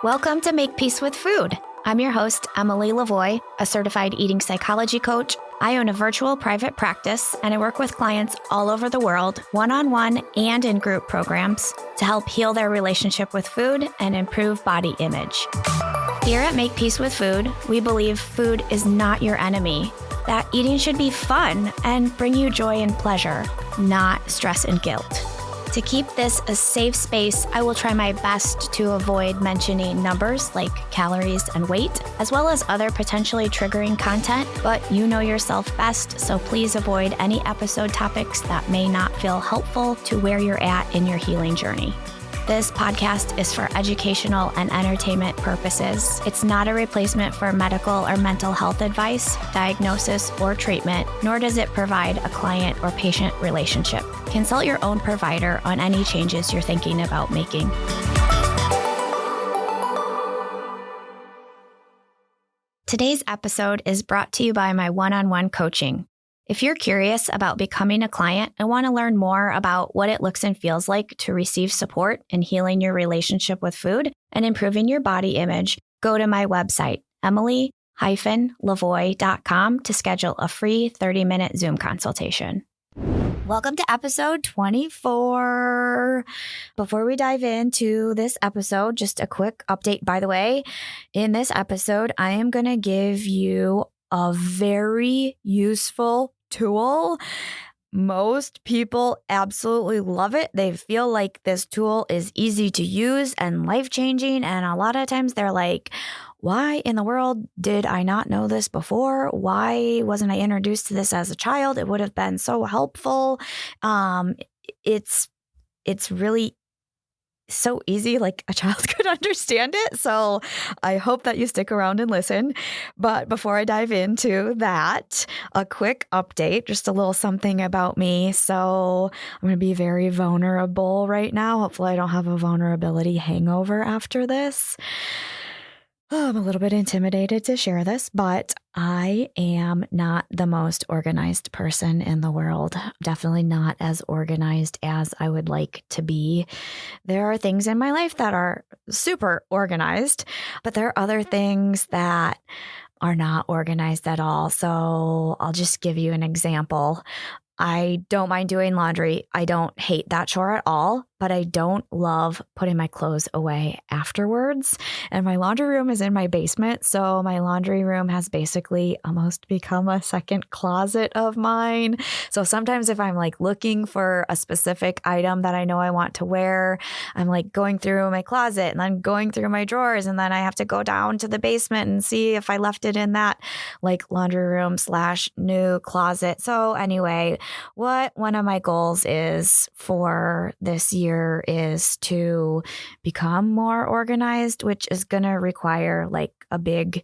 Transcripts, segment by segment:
Welcome to Make Peace with Food. I'm your host, Emily LaVoie, a certified eating psychology coach. I own a virtual private practice, and I work with clients all over the world, one-on-one and in group programs, to help heal their relationship with food and improve body image. Here at Make Peace with Food, we believe food is not your enemy, that eating should be fun and bring you joy and pleasure, not stress and guilt. To keep this a safe space, I will try my best to avoid mentioning numbers like calories and weight, as well as other potentially triggering content, but you know yourself best, so please avoid any episode topics that may not feel helpful to where you're at in your healing journey. This podcast is for educational and entertainment purposes. It's not a replacement for medical or mental health advice, diagnosis, or treatment, nor does it provide a client or patient relationship. Consult your own provider on any changes you're thinking about making. Today's episode is brought to you by my one-on-one coaching. If you're curious about becoming a client and want to learn more about what it looks and feels like to receive support in healing your relationship with food and improving your body image, go to my website, emily-lavoie.com, to schedule a free 30-minute Zoom consultation. Welcome to episode 24. Before we dive into this episode, just a quick update, by the way. In this episode, I am going to give you a very useful tool. Most people absolutely love it. They feel like this tool is easy to use and life-changing. And a lot of times they're like, why in the world did I not know this before? Why wasn't I introduced to this as a child? It would have been so helpful. It's really so easy, like a child could understand it. So I hope that you stick around and listen. But before I dive into that, a quick update, just a little something about me. So I'm going to be very vulnerable right now. Hopefully I don't have a vulnerability hangover after this. I'm a little bit intimidated to share this, but I am not the most organized person in the world. Definitely not as organized as I would like to be. There are things in my life that are super organized, but there are other things that are not organized at all. So I'll just give you an example. I don't mind doing laundry. I don't hate that chore at all, but I don't love putting my clothes away afterwards. And my laundry room is in my basement. So my laundry room has basically almost become a second closet of mine. So sometimes if I'm like looking for a specific item that I know I want to wear, I'm like going through my closet and then going through my drawers. And then I have to go down to the basement and see if I left it in that like laundry room / new closet. So anyway, what one of my goals is for this year is to become more organized, which is going to require like a big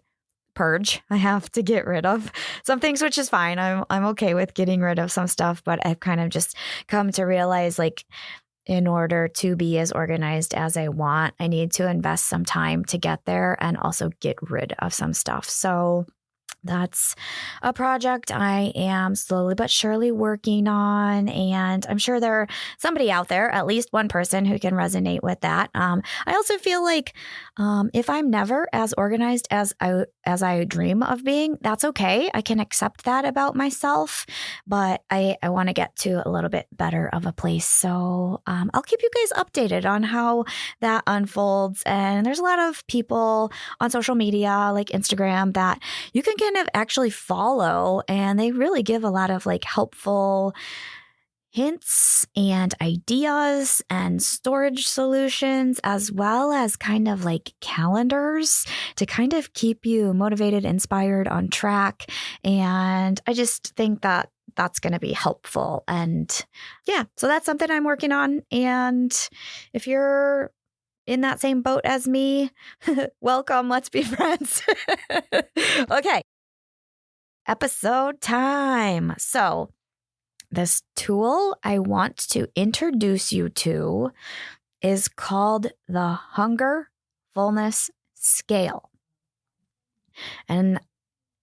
purge. I have to get rid of some things, which is fine. I'm okay with getting rid of some stuff, but I've kind of just come to realize like in order to be as organized as I want, I need to invest some time to get there and also get rid of some stuff. So that's a project I am slowly but surely working on, and I'm sure there's somebody out there, at least one person, who can resonate with that. I also feel like if I'm never as organized as I dream of being, that's okay. I can accept that about myself, but I want to get to a little bit better of a place. So I'll keep you guys updated on how that unfolds. And there's a lot of people on social media like Instagram that you can kind of actually follow, and they really give a lot of like helpful hints and ideas and storage solutions, as well as kind of like calendars to kind of keep you motivated, inspired, on track. And I just think that that's going to be helpful. And yeah, so that's something I'm working on. And if you're in that same boat as me, welcome. Let's be friends. Okay. Episode time. So this tool I want to introduce you to is called the Hunger Fullness Scale. And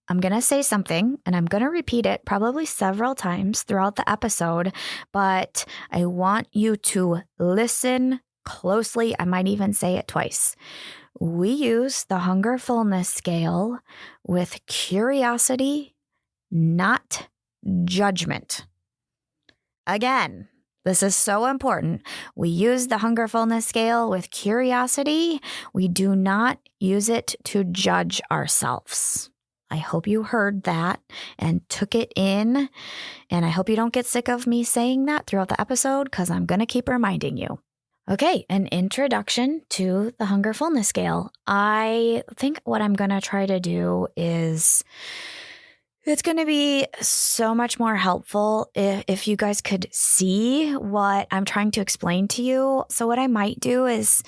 I'm going to say something, and I'm going to repeat it probably several times throughout the episode, but I want you to listen closely. I might even say it twice. We use the Hunger Fullness Scale with curiosity, not judgment. Again, this is so important. We use the Hunger Fullness Scale with curiosity. We do not use it to judge ourselves. I hope you heard that and took it in. And I hope you don't get sick of me saying that throughout the episode, because I'm going to keep reminding you. Okay, an introduction to the Hunger Fullness Scale. I think what I'm going to try to do is, it's going to be so much more helpful if you guys could see what I'm trying to explain to you. So what I might do is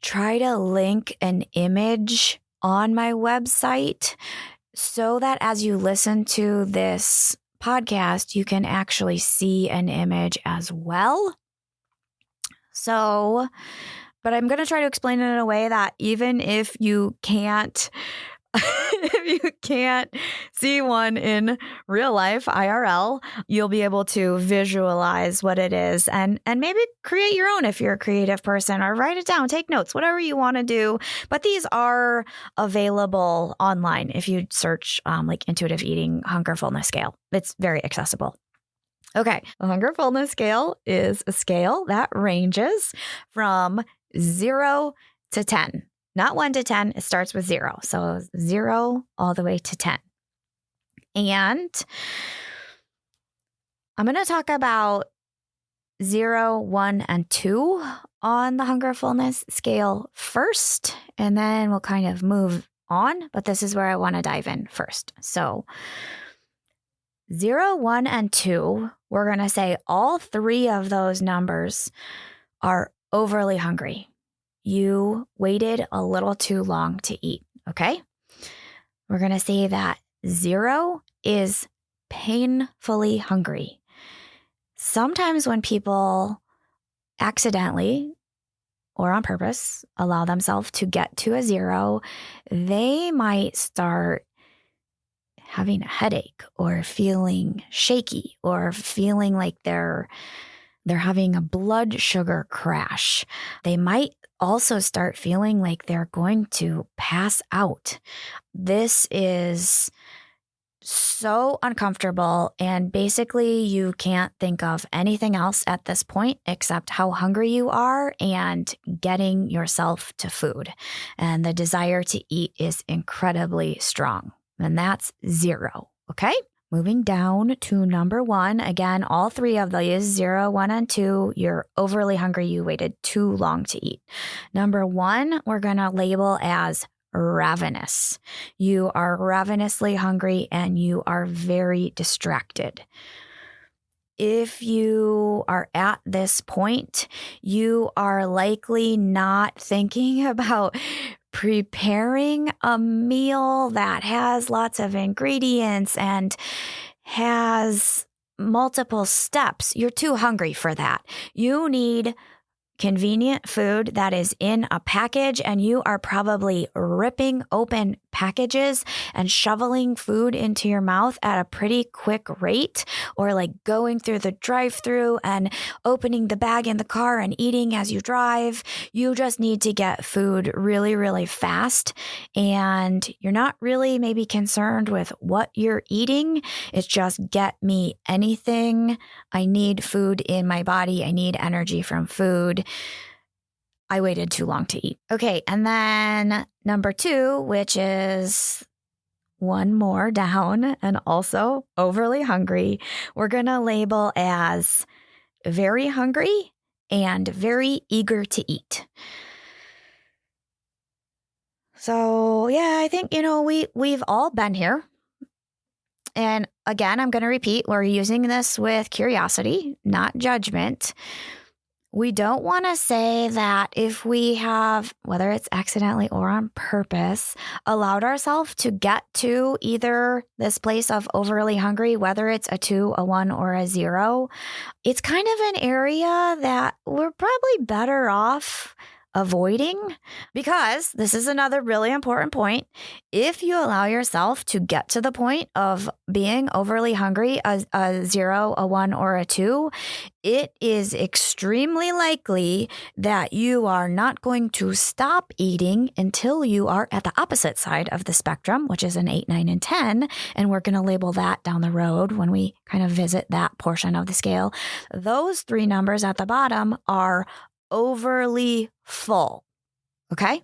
try to link an image on my website so that as you listen to this podcast, you can actually see an image as well. So, but I'm going to try to explain it in a way that even if you can't, if you can't see one in real life, IRL, you'll be able to visualize what it is and maybe create your own if you're a creative person, or write it down, take notes, whatever you want to do. But these are available online if you search like intuitive eating Hunger Fullness Scale. It's very accessible. Okay, the Hunger Fullness Scale is a scale that ranges from 0 to 10. Not 1 to 10, it starts with 0. So 0 all the way to 10. And I'm going to talk about 0, 1, and 2 on the Hunger Fullness Scale first, and then we'll kind of move on. But this is where I want to dive in first. So 0, 1, and 2, we're going to say all 3 of those numbers are overly hungry. You waited a little too long to eat, okay? We're going to say that 0 is painfully hungry. Sometimes when people accidentally or on purpose allow themselves to get to a 0, they might start having a headache or feeling shaky or feeling like they're having a blood sugar crash. They might also start feeling like they're going to pass out. This is so uncomfortable, and basically you can't think of anything else at this point except how hungry you are and getting yourself to food. And the desire to eat is incredibly strong. And that's 0. Okay. Moving down to number 1. Again, all 3 of these, 0, 1, and 2, you're overly hungry. You waited too long to eat. Number 1, we're going to label as ravenous. You are ravenously hungry and you are very distracted. If you are at this point, you are likely not thinking about preparing a meal that has lots of ingredients and has multiple steps. You're too hungry for that. You need convenient food that is in a package, and you are probably ripping open packages and shoveling food into your mouth at a pretty quick rate, or like going through the drive-through and opening the bag in the car and eating as you drive. You just need to get food really, really fast, and you're not really maybe concerned with what you're eating. It's just get me anything. I need food in my body. I need energy from food. I waited too long to eat. Okay, and then number 2, which is one more down and also overly hungry, we're going to label as very hungry and very eager to eat. So, yeah, I think, we've all been here. And again, I'm going to repeat, we're using this with curiosity, not judgment. We don't want to say that if we have, whether it's accidentally or on purpose, allowed ourselves to get to either this place of overly hungry, whether it's a 2, a 1, or a 0, it's kind of an area that we're probably better off avoiding, because this is another really important point. If you allow yourself to get to the point of being overly hungry, a 0, a 1, or a 2, it is extremely likely that you are not going to stop eating until you are at the opposite side of the spectrum, which is an 8, 9, and 10. And we're going to label that down the road when we kind of visit that portion of the scale. Those 3 numbers at the bottom are overly full. Okay?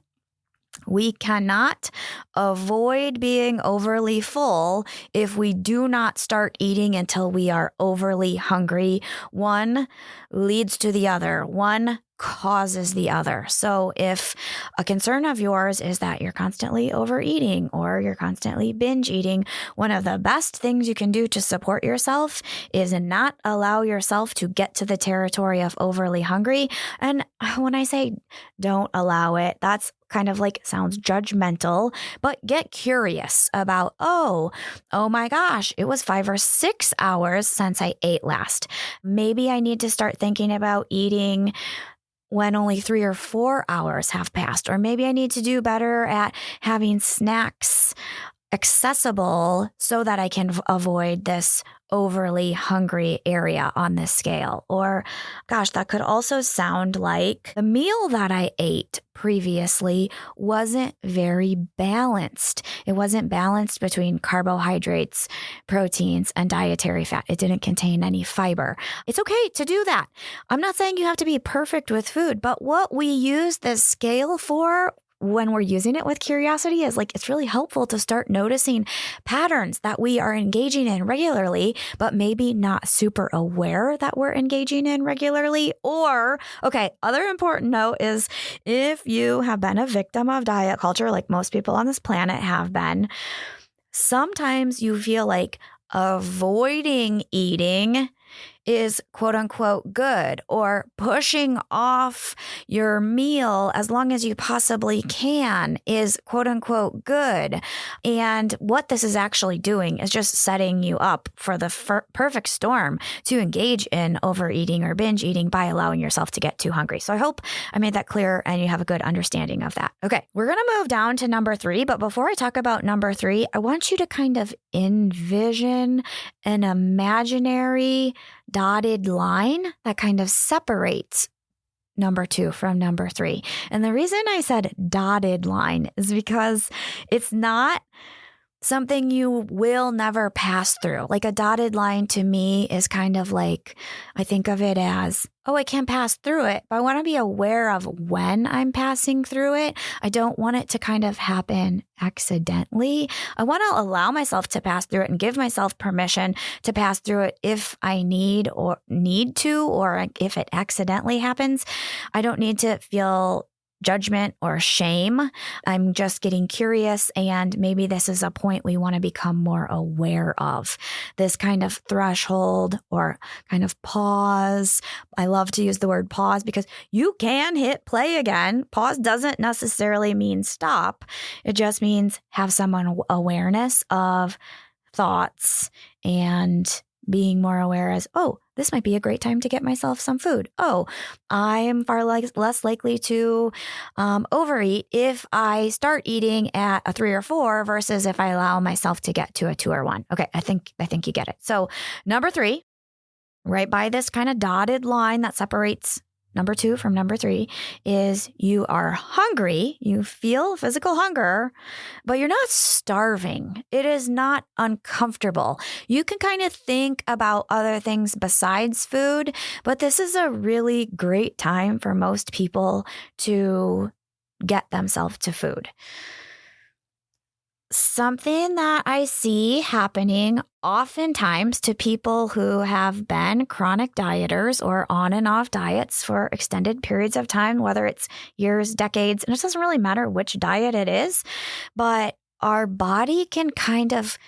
We cannot avoid being overly full if we do not start eating until we are overly hungry. One leads to the other. One causes the other. So if a concern of yours is that you're constantly overeating or you're constantly binge eating, one of the best things you can do to support yourself is not allow yourself to get to the territory of overly hungry. And when I say don't allow it, that's kind of like sounds judgmental, but get curious about, oh my gosh, it was 5 or 6 hours since I ate last. Maybe I need to start thinking about eating when only 3 or 4 hours have passed. Or maybe I need to do better at having snacks accessible so that I can avoid this overly hungry area on this scale. Or, gosh, that could also sound like the meal that I ate previously wasn't very balanced. It wasn't balanced between carbohydrates, proteins, and dietary fat. It didn't contain any fiber. It's okay to do that. I'm not saying you have to be perfect with food, but what we use this scale for when we're using it with curiosity is like, it's really helpful to start noticing patterns that we are engaging in regularly, but maybe not super aware that we're engaging in regularly. Or, okay, other important note is if you have been a victim of diet culture, like most people on this planet have been, sometimes you feel like avoiding eating is quote unquote good, or pushing off your meal as long as you possibly can is quote unquote good. And what this is actually doing is just setting you up for the perfect storm to engage in overeating or binge eating by allowing yourself to get too hungry. So I hope I made that clear and you have a good understanding of that. Okay, we're going to move down to number 3. But before I talk about number 3, I want you to kind of envision an imaginary dotted line that kind of separates number 2 from number 3. And the reason I said dotted line is because it's not something you will never pass through. Like a dotted line to me is kind of like, I think of it as, oh, I can't pass through it, but I want to be aware of when I'm passing through it. I don't want it to kind of happen accidentally. I want to allow myself to pass through it and give myself permission to pass through it if I need to, or if it accidentally happens. I don't need to feel judgment or shame. I'm just getting curious, and maybe this is a point we want to become more aware of. This kind of threshold or kind of pause. I love to use the word pause because you can hit play again. Pause doesn't necessarily mean stop. It just means have some awareness of thoughts and being more aware as, oh, this might be a great time to get myself some food. Oh, I am far less likely to overeat if I start eating at a 3 or 4 versus if I allow myself to get to a 2 or 1. Okay, I think you get it. So number 3, right by this kind of dotted line that separates number 2 from number 3, is you are hungry. You feel physical hunger, but you're not starving. It is not uncomfortable. You can kind of think about other things besides food, but this is a really great time for most people to get themselves to food. Something that I see happening oftentimes to people who have been chronic dieters or on and off diets for extended periods of time, whether it's years, decades, and it doesn't really matter which diet it is, but our body can kind of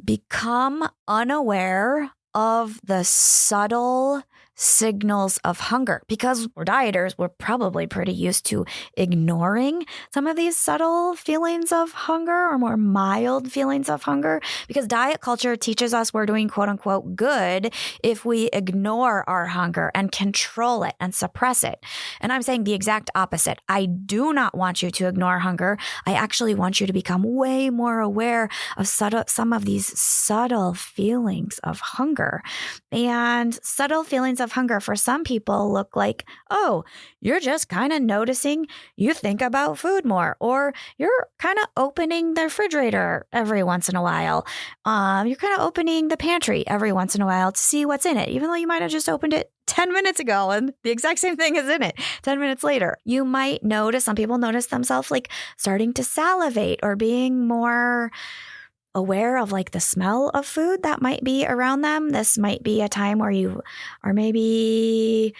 become unaware of the subtle signals of hunger. Because we're dieters, we're probably pretty used to ignoring some of these subtle feelings of hunger or more mild feelings of hunger, because diet culture teaches us we're doing quote unquote good if we ignore our hunger and control it and suppress it. And I'm saying the exact opposite. I do not want you to ignore hunger. I actually want you to become way more aware of some of these subtle feelings of hunger. And subtle feelings of hunger for some people look like, oh, you're just kind of noticing you think about food more, or you're kind of opening the refrigerator every once in a while. You're kind of opening the pantry every once in a while to see what's in it, even though you might have just opened it 10 minutes ago and the exact same thing is in it 10 minutes later. You might notice, some people notice themselves like starting to salivate or being more aware of like the smell of food that might be around them. This might be a time where you are maybe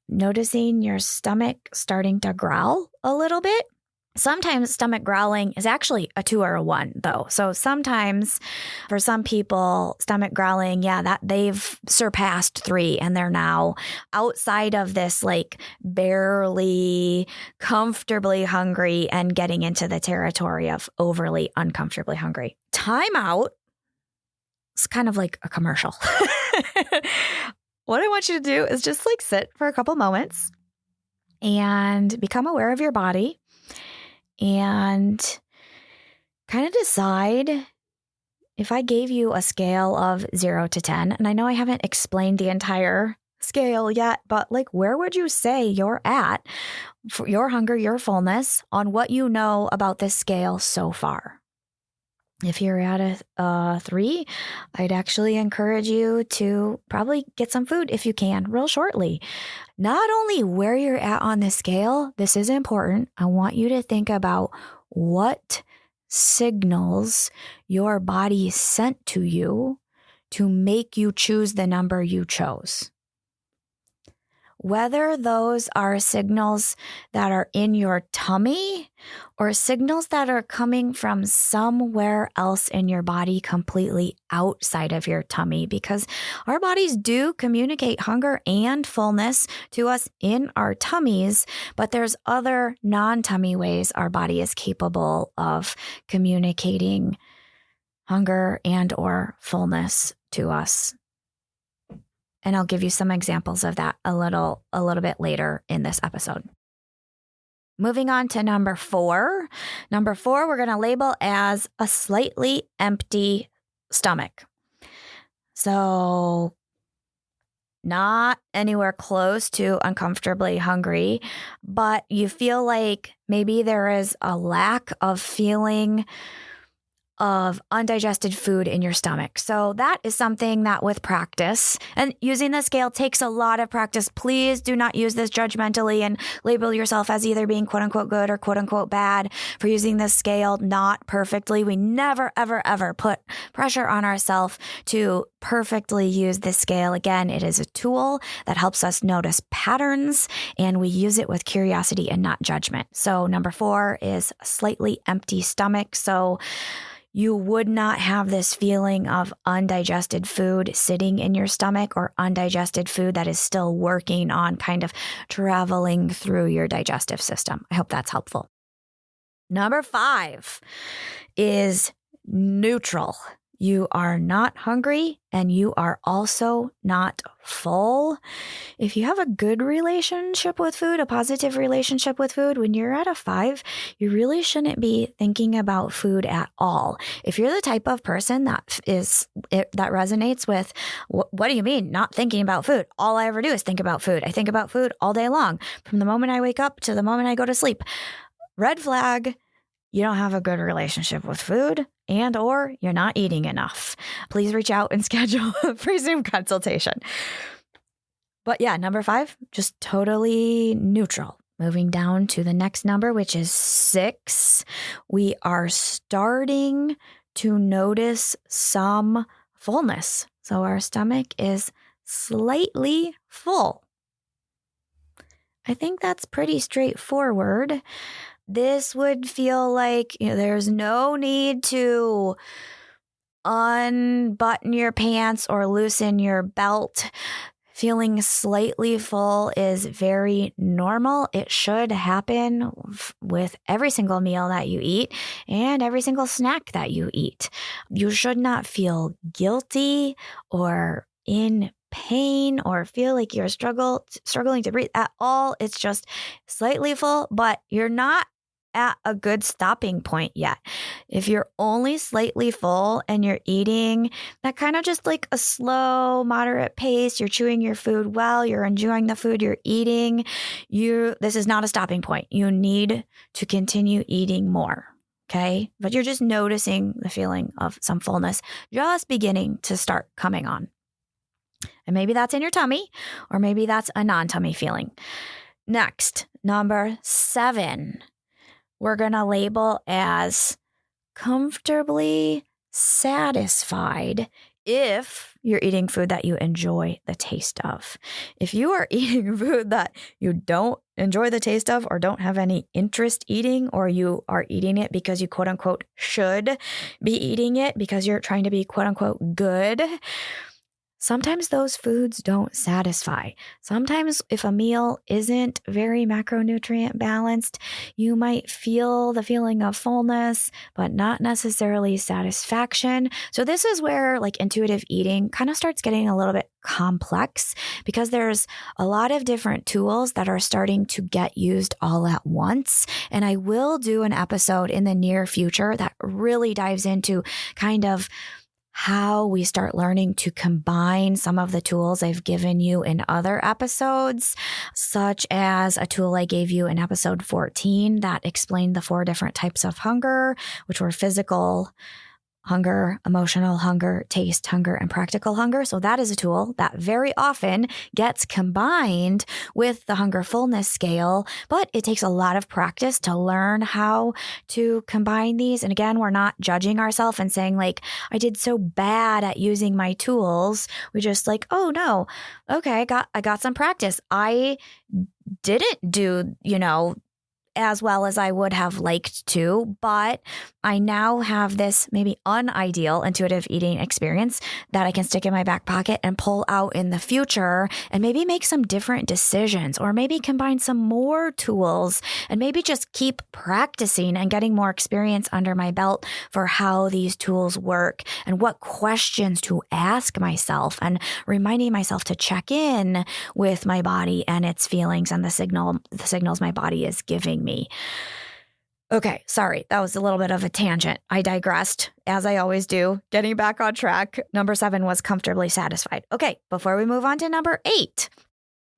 noticing your stomach starting to growl a little bit. Sometimes stomach growling is actually a 2 or a 1 though. So sometimes for some people, stomach growling, that they've surpassed 3 and they're now outside of this like barely comfortably hungry and getting into the territory of overly uncomfortably hungry. Time out. It's kind of like a commercial. What I want you to do is just like sit for a couple moments and become aware of your body. And kind of decide, if I gave you a scale of 0 to 10, and I know I haven't explained the entire scale yet, but like, where would you say you're at for your hunger, your fullness on what you know about this scale so far? If you're at a 3, I'd actually encourage you to probably get some food if you can real shortly. Not only where you're at on the scale, this is important. I want you to think about what signals your body sent to you to make you choose the number you chose. Whether those are signals that are in your tummy or signals that are coming from somewhere else in your body completely outside of your tummy, because our bodies do communicate hunger and fullness to us in our tummies, but there's other non-tummy ways our body is capable of communicating hunger and or fullness to us. And I'll give you some examples of that a little bit later in this episode. Moving on to number 4. Number 4, we're going to label as a slightly empty stomach. So not anywhere close to uncomfortably hungry, but you feel like maybe there is a lack of feeling of undigested food in your stomach. So that is something that with practice, and using the scale takes a lot of practice. Please do not use this judgmentally and label yourself as either being quote unquote good or quote unquote bad for using this scale not perfectly. We never, ever, ever put pressure on ourselves to perfectly use this scale. Again, it is a tool that helps us notice patterns, and we use it with curiosity and not judgment. So number 4 is a slightly empty stomach. So you would not have this feeling of undigested food sitting in your stomach or undigested food that is still working on kind of traveling through your digestive system. I hope that's helpful. Number 5 is neutral. You are not hungry and you are also not full. If you have a good relationship with food, a positive relationship with food, when you're at a 5, you really shouldn't be thinking about food at all. If you're the type of person that resonates with, what do you mean not thinking about food? All I ever do is think about food. I think about food all day long, from the moment I wake up to the moment I go to sleep. Red flag. You don't have a good relationship with food and or you're not eating enough. Please reach out and schedule a free Zoom consultation. But yeah, number 5, just totally neutral. Moving down to the next number, which is 6, we are starting to notice some fullness. So our stomach is slightly full. I think that's pretty straightforward. This would feel like, there's no need to unbutton your pants or loosen your belt. Feeling slightly full is very normal. It should happen with every single meal that you eat and every single snack that you eat. You should not feel guilty or in pain or feel like you're struggling to breathe at all. It's just slightly full, but you're not at a good stopping point yet. If you're only slightly full and you're eating that kind of just like a slow, moderate pace, you're chewing your food well, you're enjoying the food you're eating, this is not a stopping point. You need to continue eating more. Okay. But you're just noticing the feeling of some fullness just beginning to start coming on. And maybe that's in your tummy, or maybe that's a non-tummy feeling. Next, number 7. We're going to label as comfortably satisfied if you're eating food that you enjoy the taste of. If you are eating food that you don't enjoy the taste of or don't have any interest eating, or you are eating it because you quote unquote should be eating it because you're trying to be quote unquote good, sometimes those foods don't satisfy. Sometimes if a meal isn't very macronutrient balanced, you might feel the feeling of fullness, but not necessarily satisfaction. So this is where like intuitive eating kind of starts getting a little bit complex, because there's a lot of different tools that are starting to get used all at once. And I will do an episode in the near future that really dives into kind of how we start learning to combine some of the tools I've given you in other episodes, such as a tool I gave you in episode 14 that explained the 4 different types of hunger, which were physical hunger, emotional hunger, taste hunger, and practical hunger. So that is a tool that very often gets combined with the Hunger Fullness Scale, but it takes a lot of practice to learn how to combine these. And again, we're not judging ourselves and saying like, I did so bad at using my tools. We just like, oh no, okay, I got some practice. I didn't do, as well as I would have liked to, but I now have this maybe unideal intuitive eating experience that I can stick in my back pocket and pull out in the future and maybe make some different decisions, or maybe combine some more tools and maybe just keep practicing and getting more experience under my belt for how these tools work and what questions to ask myself, and reminding myself to check in with my body and its feelings and the signals my body is giving me. Okay, sorry, that was a little bit of a tangent. I digressed, as I always do. Getting back on track, number 7 was comfortably satisfied. Okay, before we move on to number 8,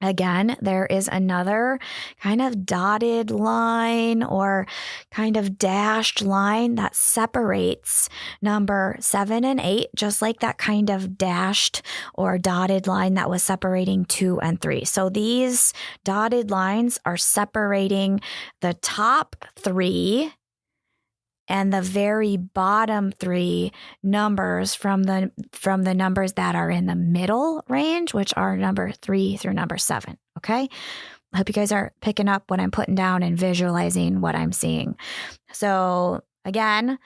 again, there is another kind of dotted line or kind of dashed line that separates number 7 and 8, just like that kind of dashed or dotted line that was separating 2 and 3. So these dotted lines are separating the top 3 and the very bottom 3 numbers from the numbers that are in the middle range, which are number 3 through number 7. Okay. I hope you guys are picking up what I'm putting down and visualizing what I'm seeing. So again,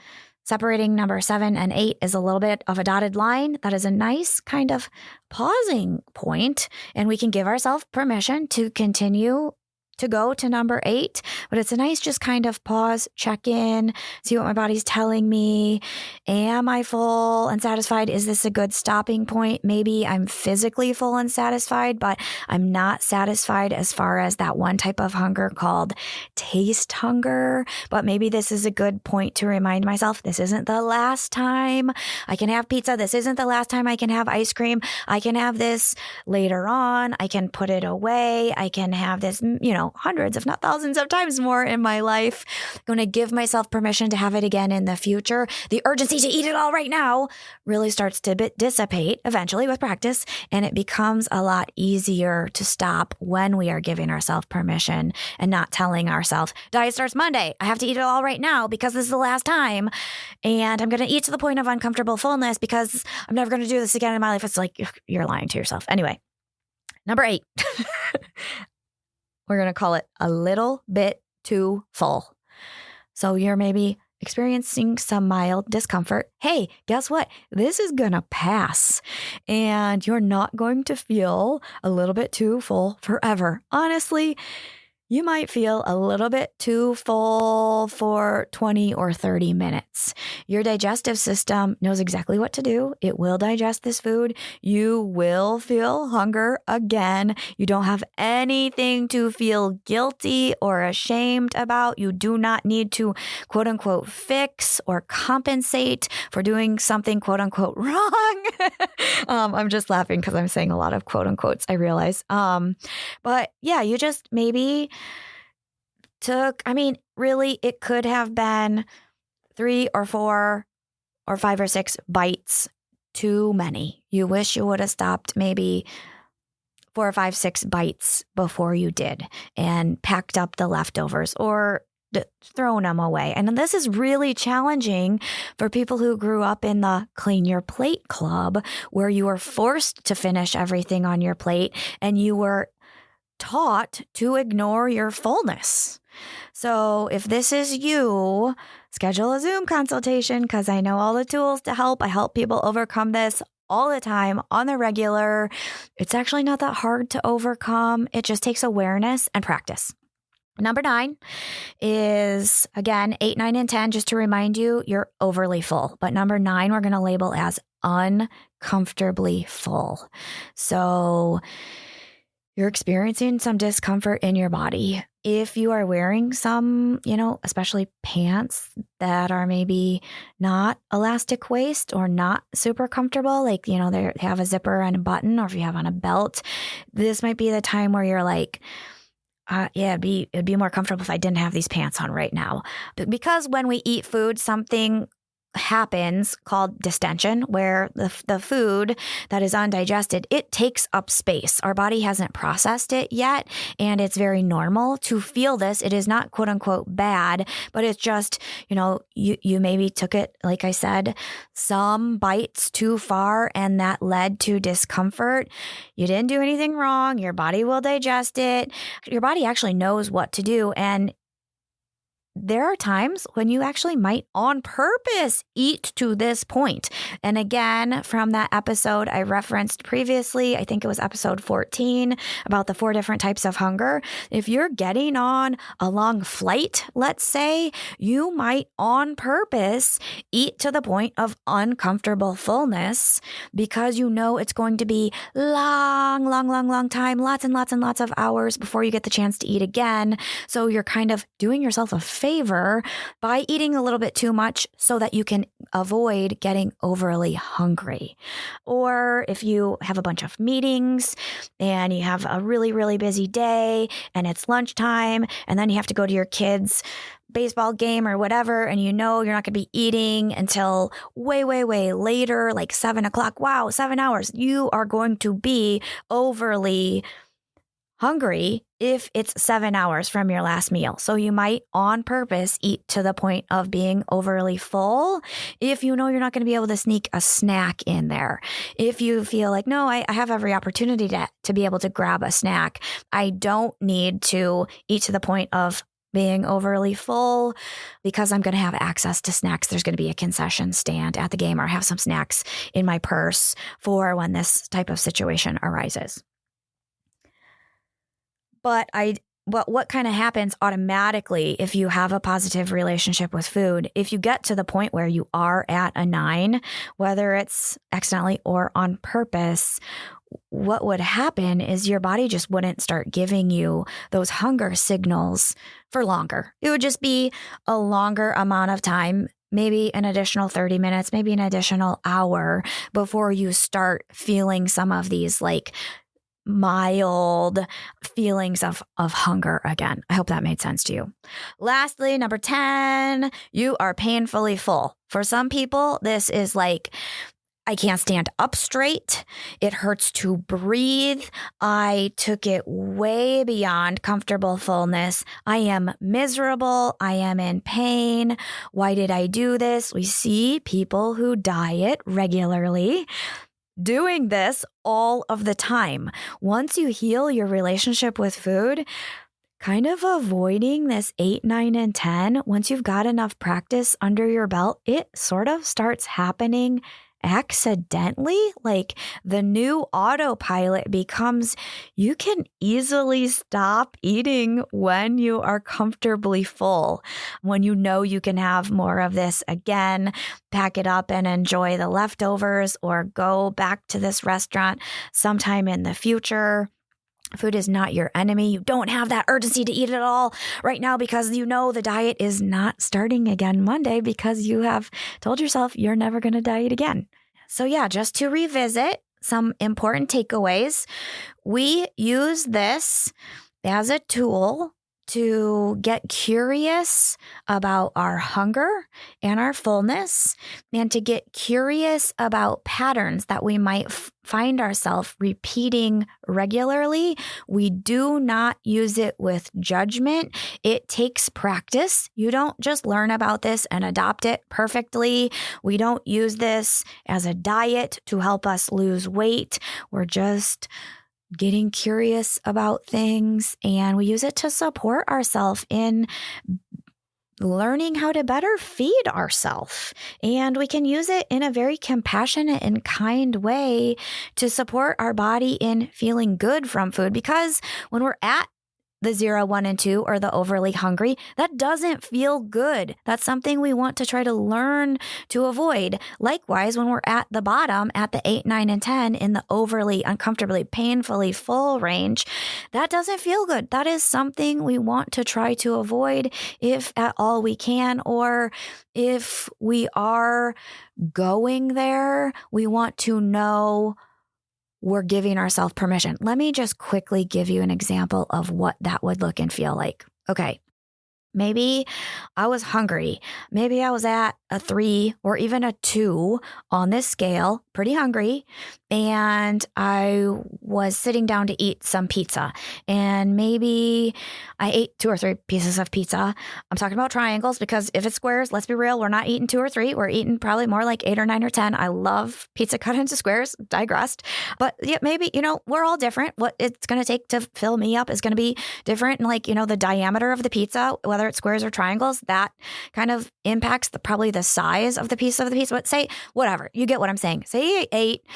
separating number 7 and 8 is a little bit of a dotted line. That is a nice kind of pausing point, and we can give ourselves permission to continue to go to number 8, but it's a nice just kind of pause, check in, see what my body's telling me. Am I full and satisfied? Is this a good stopping point? Maybe I'm physically full and satisfied, but I'm not satisfied as far as that one type of hunger called taste hunger. But maybe this is a good point to remind myself, this isn't the last time I can have pizza. This isn't the last time I can have ice cream. I can have this later on. I can put it away. I can have this, hundreds, if not thousands of times more in my life. I'm going to give myself permission to have it again in the future. The urgency to eat it all right now really starts to dissipate eventually with practice, and it becomes a lot easier to stop when we are giving ourselves permission and not telling ourselves, diet starts Monday. I have to eat it all right now because this is the last time, and I'm going to eat to the point of uncomfortable fullness because I'm never going to do this again in my life. It's like you're lying to yourself. Anyway, number 8. We're going to call it a little bit too full. So you're maybe experiencing some mild discomfort, hey, guess what? This is going to pass and you're not going to feel a little bit too full forever. Honestly, you might feel a little bit too full for 20 or 30 minutes. Your digestive system knows exactly what to do. It will digest this food. You will feel hunger again. You don't have anything to feel guilty or ashamed about. You do not need to, quote unquote, fix or compensate for doing something, quote unquote, wrong. I'm just laughing because I'm saying a lot of quote unquotes, I realize. But yeah, you just maybe really, it could have been 3 or 4 or 5 or 6 bites too many. You wish you would have stopped maybe 4 or 5, 6 bites before you did and packed up the leftovers or thrown them away. And this is really challenging for people who grew up in the clean your plate club, where you were forced to finish everything on your plate and you were taught to ignore your fullness. So if this is you, schedule a Zoom consultation because I know all the tools to help. I help people overcome this all the time on the regular. It's actually not that hard to overcome. It just takes awareness and practice. Number 9 is, again, 8, 9, and 10, just to remind you, you're overly full. But number 9, we're going to label as uncomfortably full. So you're experiencing some discomfort in your body. If you are wearing some, especially pants that are maybe not elastic waist or not super comfortable, like, they have a zipper and a button, or if you have on a belt, this might be the time where you're like, it'd be more comfortable if I didn't have these pants on right now. Because when we eat food, something happens called distension, where the food that is undigested, it takes up space. Our body hasn't processed it yet, and it's very normal to feel this. It is not quote unquote bad, but it's just, you maybe took it, like I said, some bites too far, and that led to discomfort. You didn't do anything wrong. Your body will digest it. Your body actually knows what to do, and there are times when you actually might on purpose eat to this point. And again, from that episode I referenced previously, I think it was episode 14, about the 4 different types of hunger. If you're getting on a long flight, let's say, you might on purpose eat to the point of uncomfortable fullness because you know it's going to be long time, lots and lots of hours before you get the chance to eat again. So you're kind of doing yourself a favor by eating a little bit too much so that you can avoid getting overly hungry. Or if you have a bunch of meetings and you have a really, really busy day and it's lunchtime and then you have to go to your kids' baseball game or whatever, and you're not going to be eating until way later, like 7 o'clock. Wow, 7 hours. You are going to be overly hungry if it's 7 hours from your last meal. So you might on purpose eat to the point of being overly full if you know you're not going to be able to sneak a snack in there. If you feel like, no, I have every opportunity to be able to grab a snack. I don't need to eat to the point of being overly full because I'm going to have access to snacks. There's going to be a concession stand at the game, or have some snacks in my purse for when this type of situation arises. But what kind of happens automatically if you have a positive relationship with food, if you get to the point where you are at a 9, whether it's accidentally or on purpose, what would happen is your body just wouldn't start giving you those hunger signals for longer. It would just be a longer amount of time, maybe an additional 30 minutes, maybe an additional hour before you start feeling some of these like mild feelings of hunger again. I hope that made sense to you. Lastly, number 10, you are painfully full. For some people, this is like, I can't stand up straight. It hurts to breathe. I took it way beyond comfortable fullness. I am miserable. I am in pain. Why did I do this? We see people who diet regularly doing this all of the time. Once you heal your relationship with food, kind of avoiding this 8, 9, and 10, once you've got enough practice under your belt, it sort of starts happening accidentally. Like the new autopilot becomes you can easily stop eating when you are comfortably full, when you know you can have more of this again, pack it up and enjoy the leftovers, or go back to this restaurant sometime in the future. Food is not your enemy. You don't have that urgency to eat it all right now because you know the diet is not starting again Monday because you have told yourself you're never going to diet again. So yeah, just to revisit some important takeaways, we use this as a tool to get curious about our hunger and our fullness, and to get curious about patterns that we might find ourselves repeating regularly. We do not use it with judgment. It takes practice. You don't just learn about this and adopt it perfectly. We don't use this as a diet to help us lose weight. We're just getting curious about things, and we use it to support ourselves in learning how to better feed ourselves. And we can use it in a very compassionate and kind way to support our body in feeling good from food, because when we're at the 0, 1, and 2, or the overly hungry, that doesn't feel good. That's something we want to try to learn to avoid. Likewise, when we're at the bottom, at the 8, 9, and 10, in the overly, uncomfortably, painfully full range, that doesn't feel good. That is something we want to try to avoid if at all we can, or if we are going there, we want to know we're giving ourselves permission. Let me just quickly give you an example of what that would look and feel like. Okay. Maybe I was hungry. Maybe I was at a 3 or even a 2 on this scale, pretty hungry. And I was sitting down to eat some pizza. And maybe I ate 2 or 3 pieces of pizza. I'm talking about triangles because if it's squares, let's be real, we're not eating 2 or 3. We're eating probably more like 8 or 9 or 10. I love pizza cut into squares, digressed. But yeah, maybe, we're all different. What it's going to take to fill me up is going to be different. And the diameter of the pizza, whether it's squares or triangles, that kind of impacts probably the size of the piece of the pizza. But say, whatever, you get what I'm saying. Say you ate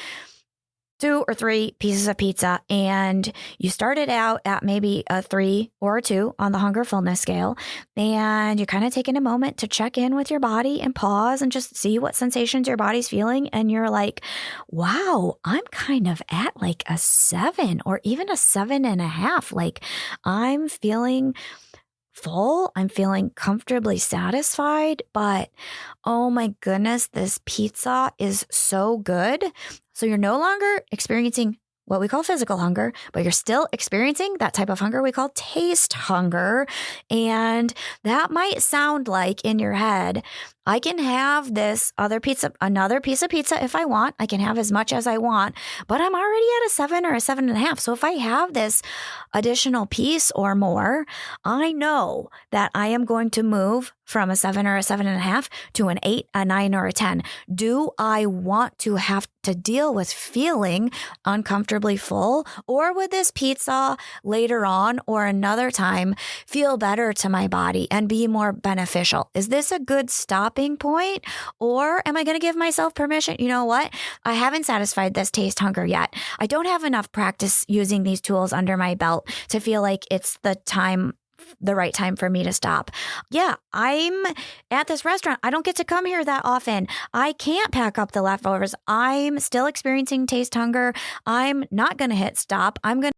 2 or 3 pieces of pizza and you started out at maybe a 3 or a 2 on the Hunger Fullness Scale, and you're kind of taking a moment to check in with your body and pause and just see what sensations your body's feeling. And you're like, wow, I'm kind of at like a 7 or even a 7.5. Like I'm feeling full. I'm feeling comfortably satisfied, but oh my goodness, this pizza is so good. So you're no longer experiencing what we call physical hunger, but you're still experiencing that type of hunger we call taste hunger. And that might sound like in your head, I can have this other pizza, another piece of pizza if I want. I can have as much as I want, but I'm already at a 7 or a 7.5. So if I have this additional piece or more, I know that I am going to move from a 7 or a 7.5 to an 8, a 9, or a 10. Do I want to have to deal with feeling uncomfortably full, or would this pizza later on or another time feel better to my body and be more beneficial? Is this a good stopping point, or am I going to give myself permission? You know what? I haven't satisfied this taste hunger yet. I don't have enough practice using these tools under my belt to feel like it's the right time for me to stop. Yeah, I'm at this restaurant. I don't get to come here that often. I can't pack up the leftovers. I'm still experiencing taste hunger. I'm not going to hit stop. I'm going to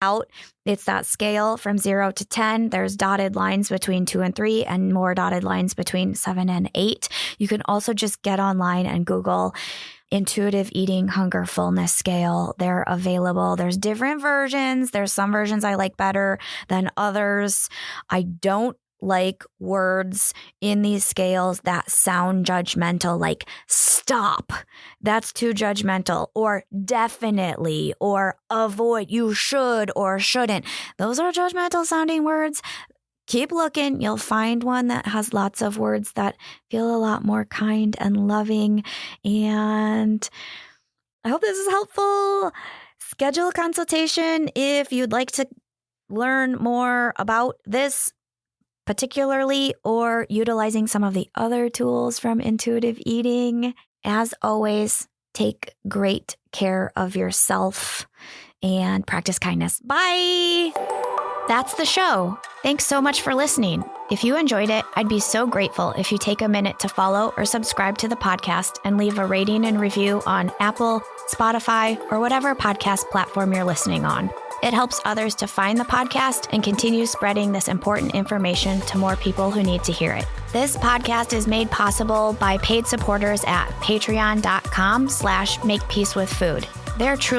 out. It's that scale from 0 to 10. There's dotted lines between 2 and 3 and more dotted lines between 7 and 8. You can also just get online and Google Intuitive Eating Hunger Fullness Scale. They're available. There's different versions. There's some versions I like better than others. I don't like words in these scales that sound judgmental, like stop, that's too judgmental, or definitely, or avoid, you should or shouldn't. Those are judgmental sounding words. Keep looking. You'll find one that has lots of words that feel a lot more kind and loving. And I hope this is helpful. Schedule a consultation if you'd like to learn more about this particularly, or utilizing some of the other tools from intuitive eating. As always, take great care of yourself and practice kindness. Bye. That's the show. Thanks so much for listening. If you enjoyed it, I'd be so grateful if you take a minute to follow or subscribe to the podcast and leave a rating and review on Apple, Spotify, or whatever podcast platform you're listening on. It helps others to find the podcast and continue spreading this important information to more people who need to hear it. This podcast is made possible by paid supporters at patreon.com/makepeacewithfood. They're truly